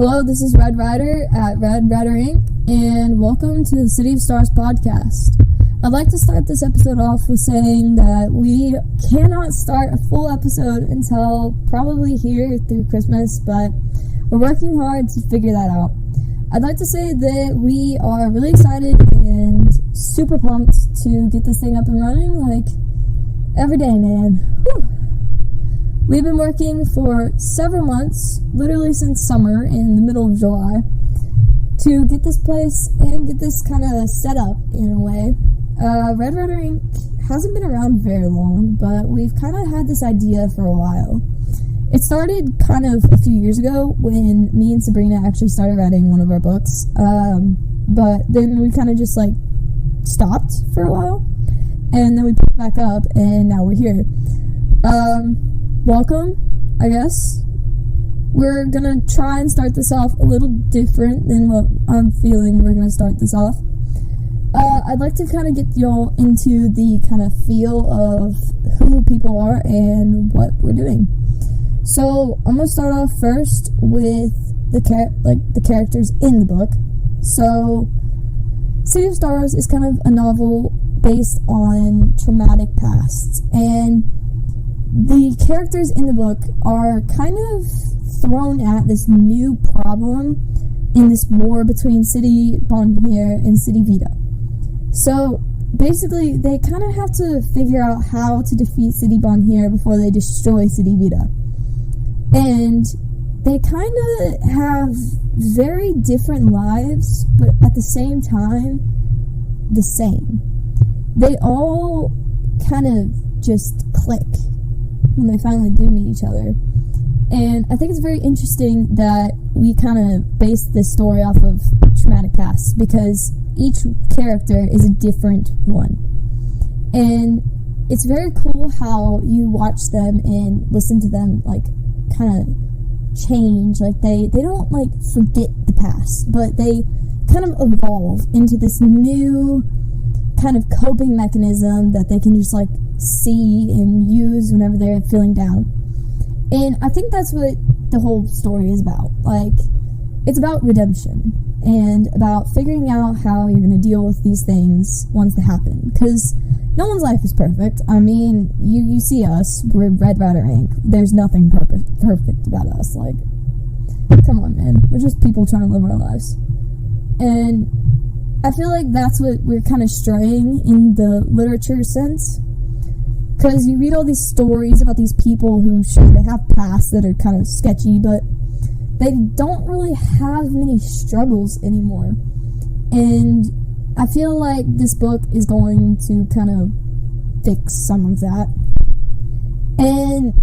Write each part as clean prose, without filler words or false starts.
Hello, this is Red Writer at RedWriterInc, and welcome to the City of Stars podcast. I'd like to start this episode off with saying that we cannot start a full episode until probably here through Christmas, but we're working hard to figure that out. I'd like to say that we are really excited and super pumped to get this thing up and running, like, every day, man. Whew. We've been working for several months, literally since summer in the middle of July, to get this place and get this kind of set up in a way. RedWriterInc hasn't been around very long, but we've kind of had this idea for a while. It started kind of a few years ago when me and Sabrina actually started writing one of our books, but then we kind of just stopped for a while, and then we picked back up, and now we're here. Welcome, I guess. We're gonna try and start this off a little different than what I'm feeling we're gonna start this off. I'd like to kind of get y'all into the kind of feel of who people are and what we're doing. So I'm gonna start off first with the characters in the book. So City of Stars is kind of a novel based on traumatic pasts, and the characters in the book are kind of thrown at this new problem in this war between City Bonheur and City Vita. So basically, they kind of have to figure out how to defeat City Bonheur before they destroy City Vita. And they kind of have very different lives, but at the same time, the same. They all kind of just click when they finally do meet each other. And I think it's very interesting that we kind of base this story off of traumatic pasts, because each character is a different one. And it's very cool how you watch them and listen to them kind of change. They don't forget the past, but they kind of evolve into this new kind of coping mechanism that they can just see and use whenever they're feeling down. And I think that's what the whole story is about. It's about redemption and about figuring out how you're going to deal with these things once they happen, because no one's life is perfect. I mean, you see us, we're RedWriterInc. There's nothing perfect about us. Come on, man. We're just people trying to live our lives. And I feel like that's what we're kind of straying in the literature sense. Because you read all these stories about these people who they have pasts that are kind of sketchy, but they don't really have many struggles anymore. And I feel like this book is going to kind of fix some of that. And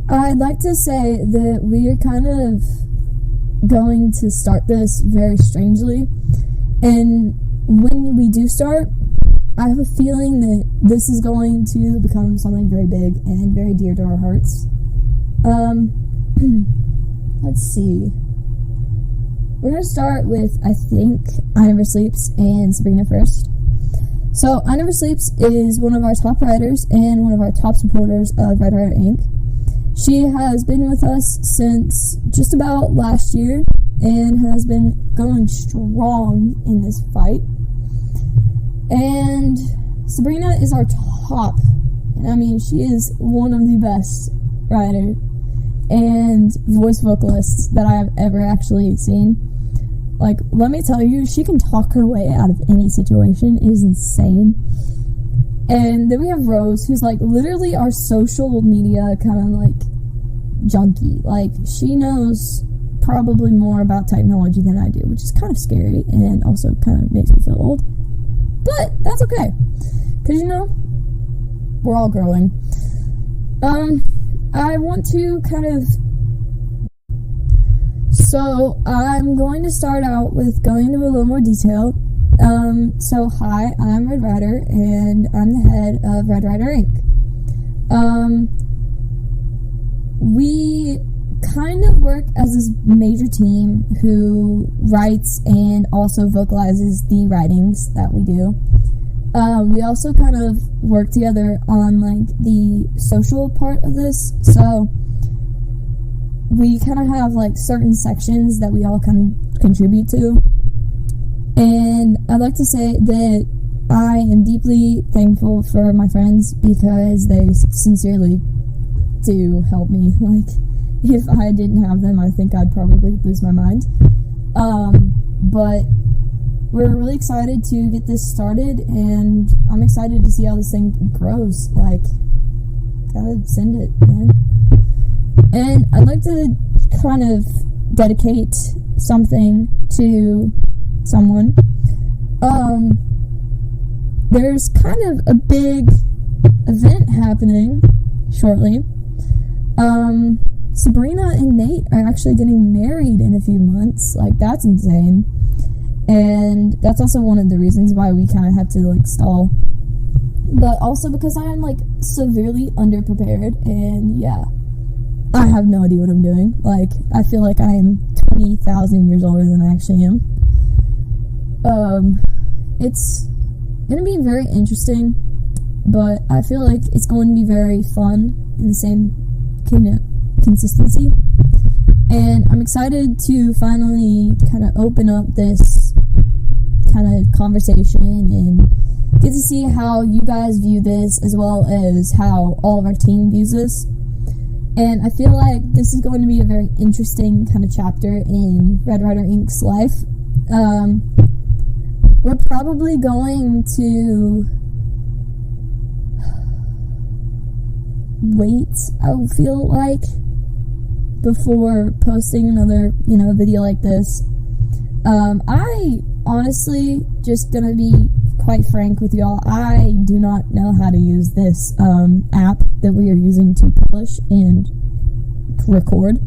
I'd like to say that we're kind of going to start this very strangely. And when we do start, I have a feeling that this is going to become something very big and very dear to our hearts. Let's see. We're going to start with, I think, I Never Sleeps and Sabrina first. So, I Never Sleeps is one of our top writers and one of our top supporters of RedWriterInc. She has been with us since just about last year and has been going strong in this fight. And Sabrina is our top. I mean, she is one of the best writers and voice vocalists that I have ever actually seen. Let me tell you, she can talk her way out of any situation. It is insane. And then we have Rose, who's literally our social media kind of junkie. She knows probably more about technology than I do, which is kind of scary and also kind of makes me feel old. But that's okay, because we're all growing. I want to so I'm going to start out with going into a little more detail. So hi, I'm Red Writer, and I'm the head of RedWriterInc. We kind of work as this major team who writes and also vocalizes the writings that we do. We also kind of work together on the social part of this. So we kind of have like certain sections that we all kind of contribute to. And I'd like to say that I am deeply thankful for my friends because they sincerely do help me. Like, if I didn't have them, I think I'd probably lose my mind. But we're really excited to get this started, and I'm excited to see how this thing grows. Like, gotta send it, man. And I'd like to kind of dedicate something to someone. There's kind of a big event happening shortly. Sabrina and Nate are actually getting married in a few months. Like, that's insane. And that's also one of the reasons why we kind of have to, like, stall. But also because I am, like, severely underprepared, and yeah, I have no idea what I'm doing. Like, I feel like I am 20,000 years older than I actually am. It's gonna be very interesting, but I feel like it's going to be very fun in the same kind of consistency. And I'm excited to finally kind of open up this kind of conversation and get to see how you guys view this, as well as how all of our team views this. And I feel like this is going to be a very interesting kind of chapter in RedWriterInc's life. We're probably going to wait, I feel like, before posting another, video like this. I honestly, just gonna be quite frank with y'all, I do not know how to use this app that we are using to publish and record.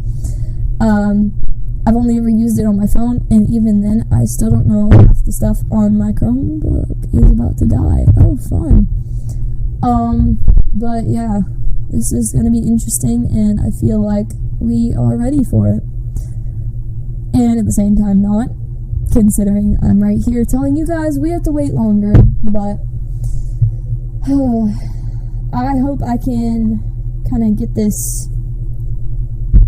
I've only ever used it on my phone, and even then, I still don't know half the stuff on my Chromebook is about to die. Oh, fun. But yeah, this is gonna be interesting, and I feel like we are ready for it. And at the same time, not, considering I'm right here telling you guys we have to wait longer. But I hope I can kind of get this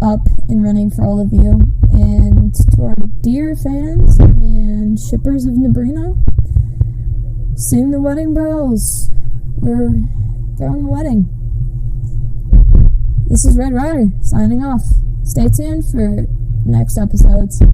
up and running for all of you. And to our dear fans and shippers of Sabrina, sing the wedding bells. We're throwing a wedding. This is Red Ryder signing off. Stay tuned for next episodes.